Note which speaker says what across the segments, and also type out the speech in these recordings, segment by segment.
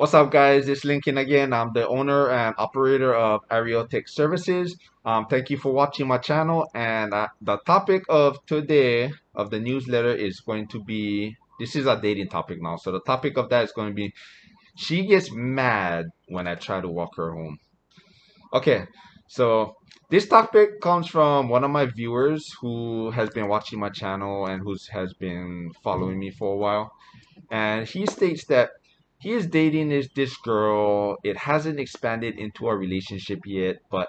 Speaker 1: What's up, guys? It's Lincoln again. I'm the owner and operator of Ariel Tech Services. Thank you for watching my channel. And the topic of today of the newsletter is going to be this is a dating topic now. So the topic of that is going to be she gets mad when I try to walk her home. Okay, so this topic comes from one of my viewers who has been watching my channel and who has been following me for a while. And he states that he is dating this girl. It hasn't expanded into a relationship yet, but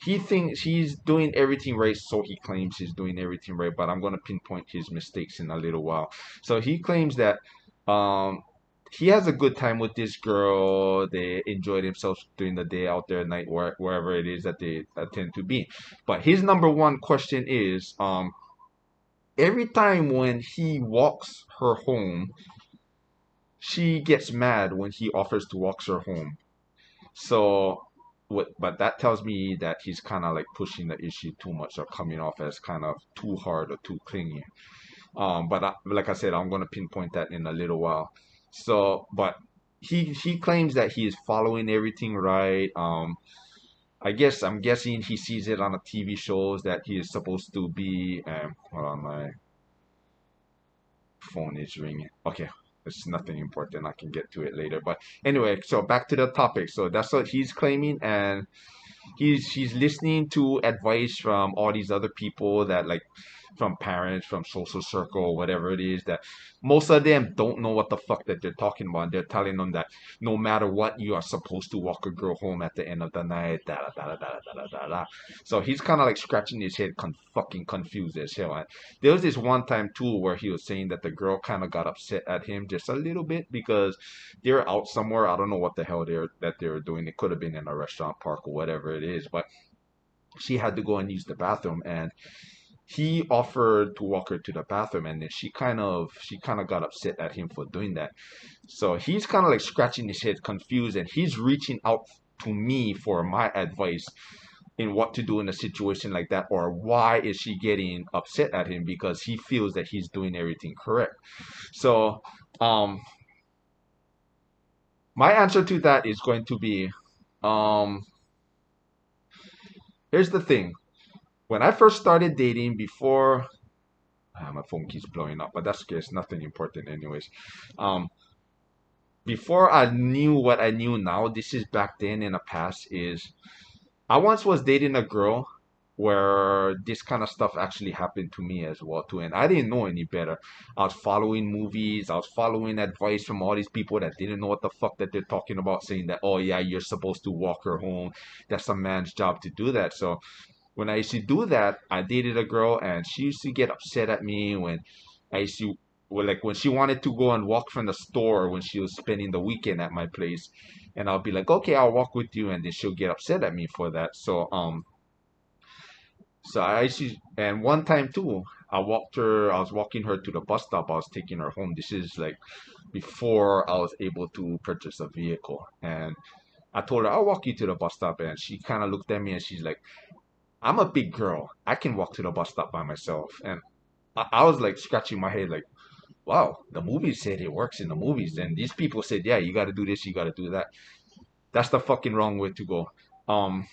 Speaker 1: he thinks he's doing everything right, so he claims he's doing everything right. But I'm gonna pinpoint his mistakes in a little while. So he claims that um he has a good time with this girl. They enjoy themselves during the day, out there at night, wherever it is that they tend to be. But his number one question is every time when he walks her home, she gets mad when he offers to walk her home. So, but that tells me that he's kind of like pushing the issue too much or coming off as kind of too hard or too clingy. Like I said, I'm gonna pinpoint that in a little while. So, but he claims that he is following everything right. I'm guessing he sees it on the TV shows that he is supposed to be. Hold on, my phone is ringing. Okay, it's nothing important. I can get to it later. But anyway, so back to the topic. So that's what he's claiming, and he's listening to advice from all these other people that like from parents, from social circle, whatever it is, that most of them don't know what the fuck that they're talking about. They're telling them that no matter what, you are supposed to walk a girl home at the end of the night. Da da da da da da da da. So he's kind of like scratching his head, fucking confused as hell. And there was this one time too where he was saying that the girl kind of got upset at him just a little bit because they're out somewhere. I don't know what the hell they were doing. It could have been in a restaurant, park, or whatever it is, but she had to go and use the bathroom, and he offered to walk her to the bathroom, and then she kind of got upset at him for doing that. So he's kind of like scratching his head, confused, and he's reaching out to me for my advice in what to do in a situation like that, or why is she getting upset at him because he feels that he's doing everything correct. So um my answer to that is going to be um here's the thing. When I first started dating, before my phone keeps blowing up, but that's okay. It's nothing important, anyways. Um, before I knew what I knew now, this is back then in the past. Is I once was dating a girl where this kind of stuff actually happened to me as well too, and I didn't know any better. I was following movies, I was following advice from all these people that didn't know what the fuck that they're talking about, saying that, oh yeah, you're supposed to walk her home. That's a man's job to do that. So when I used to do that, I dated a girl and she used to get upset at me when I used to, well, like when she wanted to go and walk from the store when she was spending the weekend at my place. And I'll be like, okay, I'll walk with you. And then she'll get upset at me for that. So I used to, and one time too, I was walking her to the bus stop. I was taking her home. This is like before I was able to purchase a vehicle. And I told her, I'll walk you to the bus stop. And she kind of looked at me and she's like, I'm a big girl. I can walk to the bus stop by myself. And I was like scratching my head, like, wow, the movies said it works in the movies. And these people said, yeah, you got to do this, you got to do that. That's the fucking wrong way to go. Um,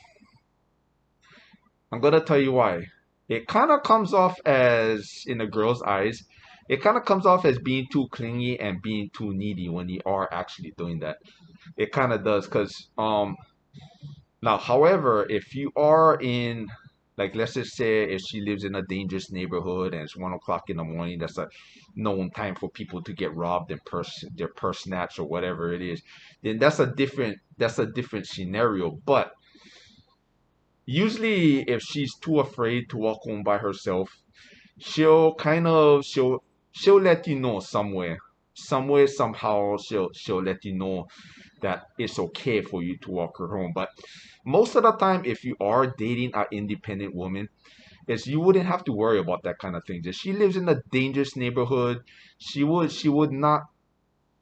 Speaker 1: I'm going to tell you why. It kind of comes off as, in a girl's eyes, it kind of comes off as being too clingy and being too needy when you are actually doing that. It kind of does, because now, however, if you are in, like, let's just say if she lives in a dangerous neighborhood and it's 1 o'clock in the morning, that's a known time for people to get robbed and their purse snatched or whatever it is, then that's a different scenario. But usually, if she's too afraid to walk home by herself, she'll let you know somewhere somehow she'll let you know that it's okay for you to walk her home. But most of the time, if you are dating an independent woman, is you wouldn't have to worry about that kind of thing. If she lives in a dangerous neighborhood, she would not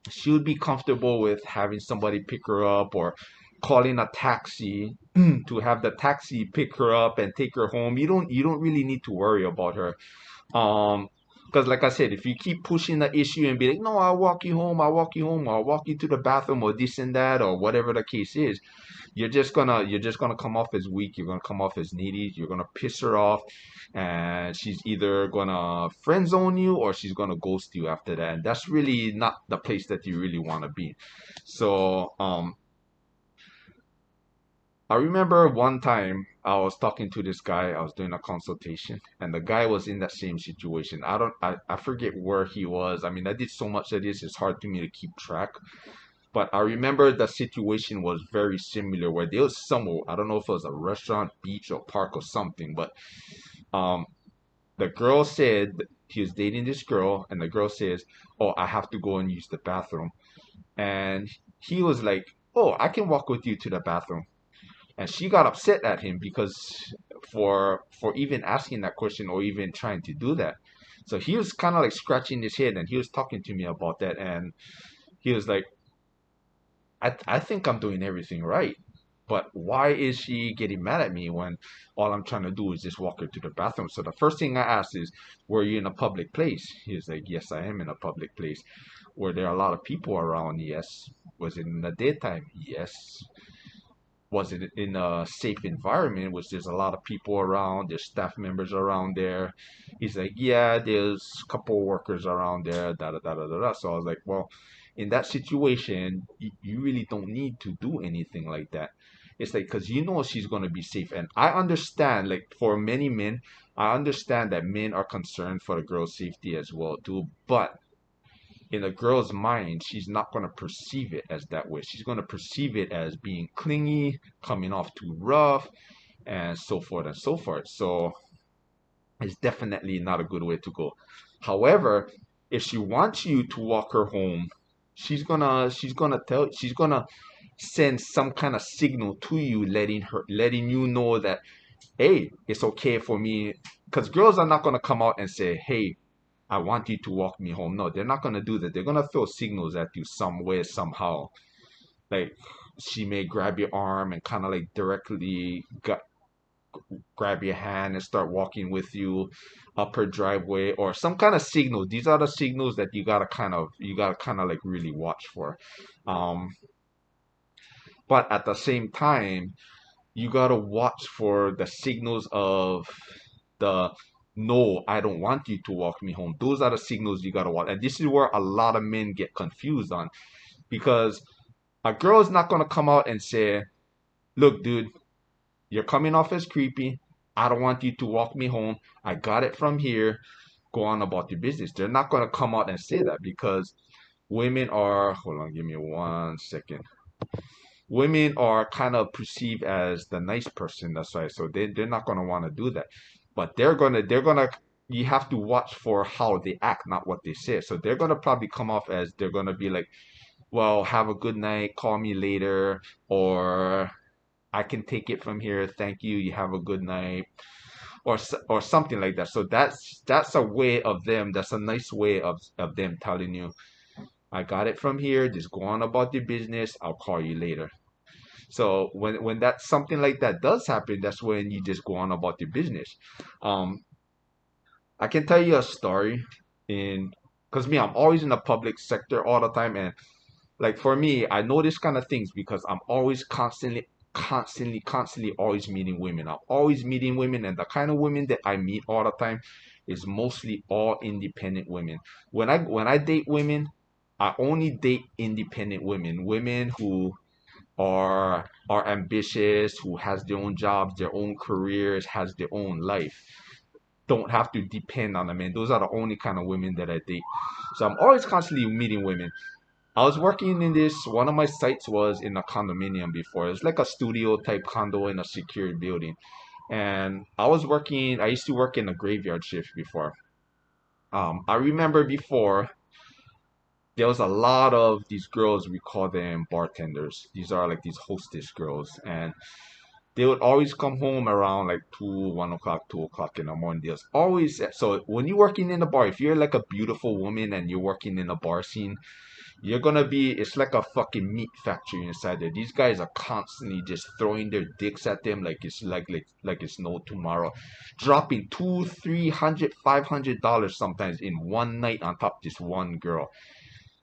Speaker 1: she would be comfortable with having somebody pick her up or calling a taxi to have the taxi pick her up and take her home. You don't really need to worry about her. Um Because, like I said, if you keep pushing the issue and be like, no, I'll walk you home, I'll walk you home, or I'll walk you to the bathroom, or this and that, or whatever the case is, you're just gonna come off as weak. You're gonna come off as needy. You're gonna piss her off, and she's either gonna friend zone you or she's gonna ghost you after that. And that's really not the place that you really want to be. So, I remember one time I was talking to this guy, I was doing a consultation, and the guy was in that same situation. I forget where he was. I mean, I did so much of this, it's hard for me to keep track. But I remember the situation was very similar where there was somewhere, I don't know if it was a restaurant, beach, or park or something, but um, the girl said he was dating this girl, and the girl says, "Oh, I have to go and use the bathroom." And he was like, "Oh, I can walk with you to the bathroom." And she got upset at him because for even asking that question or even trying to do that. So he was kind of like scratching his head, and he was talking to me about that, and he was like, I think I'm doing everything right, but why is she getting mad at me when all I'm trying to do is just walk her to the bathroom? So the first thing I asked is, were you in a public place? He was like, yes, I am in a public place. Were there a lot of people around? Yes. Was it in the daytime? Yes. Was it in a safe environment, which there's a lot of people around, there's staff members around there? He's like, yeah, there's a couple of workers around there, da da da da da da. So I was like, well, in that situation, you really don't need to do anything like that. It's like, because you know she's going to be safe. And I understand, like, for many men, I understand that men are concerned for the girl's safety as well too, but in a girl's mind, she's not going to perceive it as that way. She's going to perceive it as being clingy, coming off too rough, and so forth and so forth. So it's definitely not a good way to go. However, if she wants you to walk her home, she's gonna send some kind of signal to you, letting you know that, hey, it's okay for me. Because girls are not gonna come out and say, hey, I want you to walk me home. No, they're not gonna do that. They're gonna throw signals at you some way, somehow. Like, she may grab your arm and kind of like directly grab your hand and start walking with you up her driveway, or some kind of signal. These are the signals that you gotta kind of like really watch for. Um, but at the same time, you gotta watch for the signals of the, no, I don't want you to walk me home. Those are the signals you gotta watch. And this is where a lot of men get confused on, because a girl is not gonna come out and say, look, dude, you're coming off as creepy. I don't want you to walk me home. I got it from here. Go on about your business. They're not gonna come out and say that, because women are, hold on, give me 1 second. Women are kind of perceived as the nice person. That's right. So they're not gonna want to do that. But they're gonna you have to watch for how they act, not what they say. So they're gonna probably come off as, they're gonna be like, well, have a good night, call me later, or I can take it from here, thank you, you have a good night, or something like that. So that's a way of them, that's a nice way of them telling you, I got it from here, just go on about your business, I'll call you later. So when that something like that does happen, that's when you just go on about your business. Um, I can tell you a story in, because me, I'm always in the public sector all the time, and like for me, I know this kind of things because I'm always constantly always meeting women. I'm always meeting women, and the kind of women that I meet all the time is mostly all independent women. When I date women, I only date independent women, women who are ambitious, who has their own jobs, their own careers, has their own life, don't have to depend on a man. Those are the only kind of women that I date. So I'm always constantly meeting women. I was working in this, one of my sites was in a condominium before. It's like a studio type condo in a secured building. And I used to work in a graveyard shift before. I remember before, there was a lot of these girls, we call them bartenders. These are like these hostess girls. And they would always come home around like 1 o'clock, 2 o'clock in the morning. There's always, so when you're working in a bar, if you're like a beautiful woman and you're working in a bar scene, You're gonna be, it's like a fucking meat factory inside there. These guys are constantly just throwing their dicks at them like it's like it's no tomorrow. Dropping two, $300, $500 sometimes in one night on top of this one girl.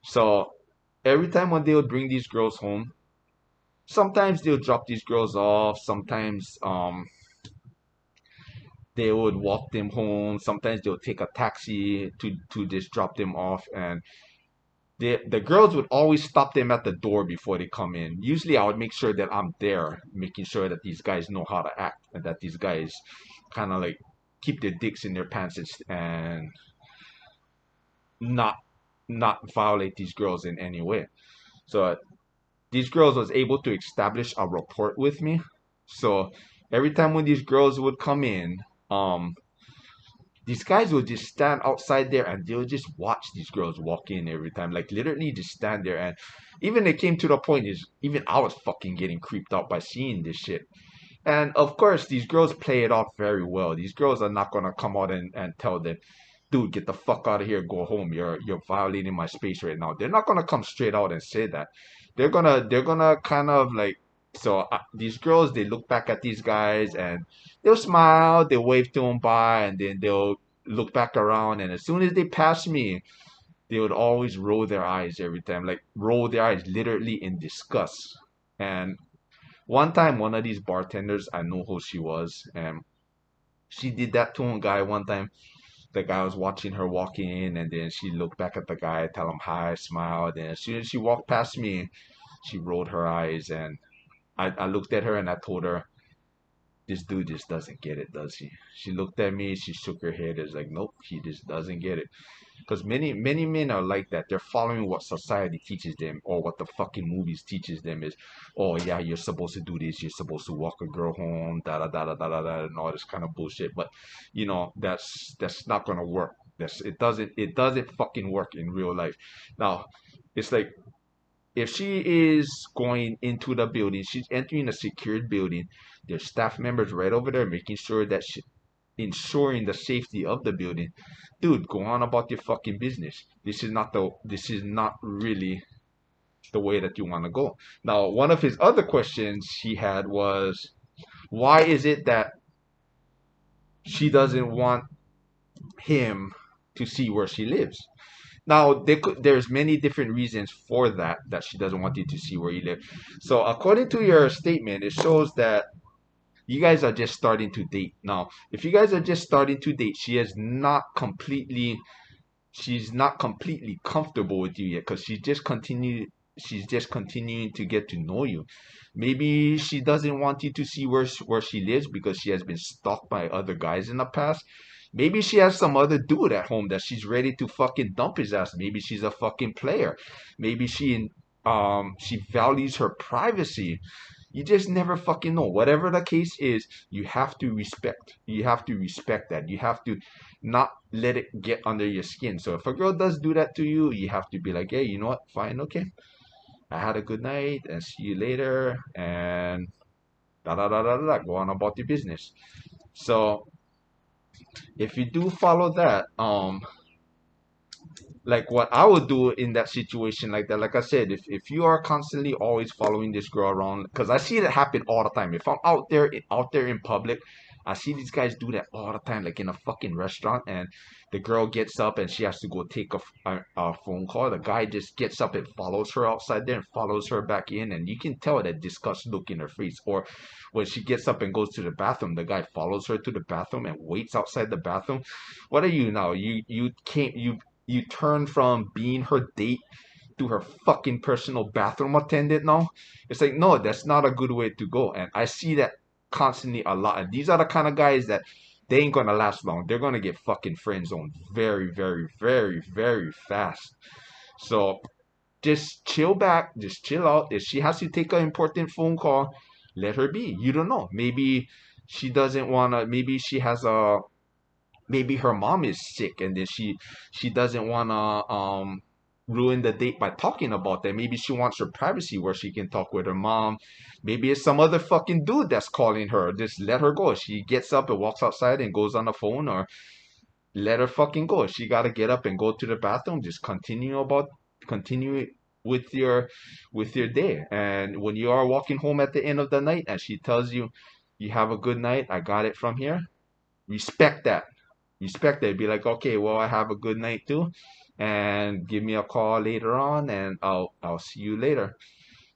Speaker 1: So every time when they would bring these girls home, sometimes they'll drop these girls off, sometimes they would walk them home, sometimes they'll take a taxi to just drop them off, and the girls would always stop them at the door before they come in. Usually I would make sure that I'm there, making sure that these guys know how to act and that these guys kind of like keep their dicks in their pants and not not violate these girls in any way. So these girls was able to establish a rapport with me. So every time when these girls would come in, um, these guys would just stand outside there and they'll just watch these girls walk in every time. Like literally just stand there, and even it came to the point is even I was fucking getting creeped out by seeing this shit. And of course these girls play it off very well. These girls are not gonna come out and tell them, dude, get the fuck out of here, go home. You're violating my space right now. They're not gonna come straight out and say that. They're gonna kind of like, so these girls, they look back at these guys and they'll smile, they wave to them by, and then they'll look back around. And as soon as they pass me, they would always roll their eyes every time, like roll their eyes literally in disgust. And one time, one of these bartenders, I know who she was, and she did that to a guy one time. The guy was watching her walk in, and then she looked back at the guy, tell him hi, smiled. And as soon as she walked past me, she rolled her eyes, and I looked at her and I told her, this dude just doesn't get it, does he? She looked at me, she shook her head. It's like, nope, he just doesn't get it. Because many men are like that. They're following what society teaches them or what the fucking movies teaches them is, oh yeah, you're supposed to do this, you're supposed to walk a girl home, da da da da da da da, and all this kind of bullshit. But that's not gonna work. It doesn't fucking work in real life. Now, it's like if she is going into the building, she's entering a secured building. There's staff members right over there making sure that ensuring the safety of the building. Dude, go on about your fucking business. This is not really the way that you want to go. Now, one of his other questions he had was, why is it that she doesn't want him to see where she lives? Now, there's many different reasons for that she doesn't want you to see where you live. So, according to your statement, it shows that you guys are just starting to date. Now, if you guys are just starting to date, she's not completely comfortable with you yet because she's just continuing to get to know you. Maybe she doesn't want you to see where she lives because she has been stalked by other guys in the past. Maybe she has some other dude at home that she's ready to fucking dump his ass. Maybe she's a fucking player. Maybe she values her privacy. You just never fucking know. Whatever the case is, you have to respect. You have to respect that. You have to not let it get under your skin. So if a girl does do that to you, you have to be like, hey, you know what? Fine, okay. I had a good night and see you later and da da da da da. Go on about your business. So if you do follow that, like what I would do in that situation like that, like I said, if you are constantly always following this girl around, because I see it happen all the time. If I'm out there in public, I see these guys do that all the time, like in a fucking restaurant, and the girl gets up and she has to go take a phone call. The guy just gets up and follows her outside there and follows her back in, and you can tell that disgust look in her face. Or when she gets up and goes to the bathroom, the guy follows her to the bathroom and waits outside the bathroom. What are you now? You turn from being her date to her fucking personal bathroom attendant now. It's like, no, that's not a good way to go. And I see that constantly a lot. And these are the kind of guys that they ain't gonna last long. They're gonna get fucking friend zoned very, very, very, very fast. So just chill back, just chill out. If she has to take an important phone call, let her be. You don't know. Maybe she doesn't wanna, maybe her mom is sick and then she doesn't want to ruin the date by talking about that. Maybe she wants her privacy where she can talk with her mom. Maybe it's some other fucking dude that's calling her. Just let her go. She gets up and walks outside and goes on the phone, or let her fucking go. She got to get up and go to the bathroom. Just continue with your day. And when you are walking home at the end of the night and she tells you, you have a good night, I got it from here, respect that. Respect that. Be like, okay, well, I have a good night too, and give me a call later on, and I'll see you later.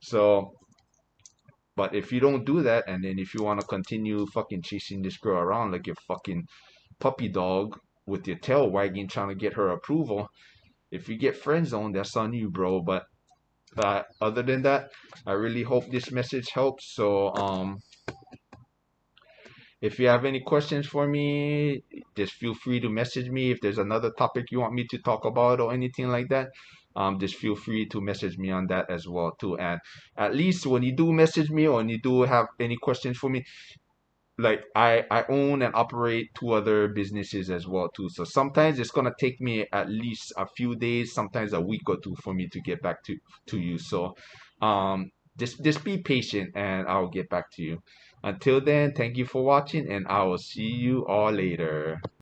Speaker 1: So, but if you don't do that, and then if you want to continue fucking chasing this girl around like your fucking puppy dog with your tail wagging, trying to get her approval, if you get friend zoned, that's on you, bro. But other than that, I really hope this message helps. So, if you have any questions for me, just feel free to message me. If there's another topic you want me to talk about or anything like that, just feel free to message me on that as well too. And at least when you do message me or when you do have any questions for me, like I own and operate two other businesses as well too. So sometimes it's gonna take me at least a few days, sometimes a week or two for me to get back to you. So just be patient and I'll get back to you. Until then, thank you for watching and I will see you all later.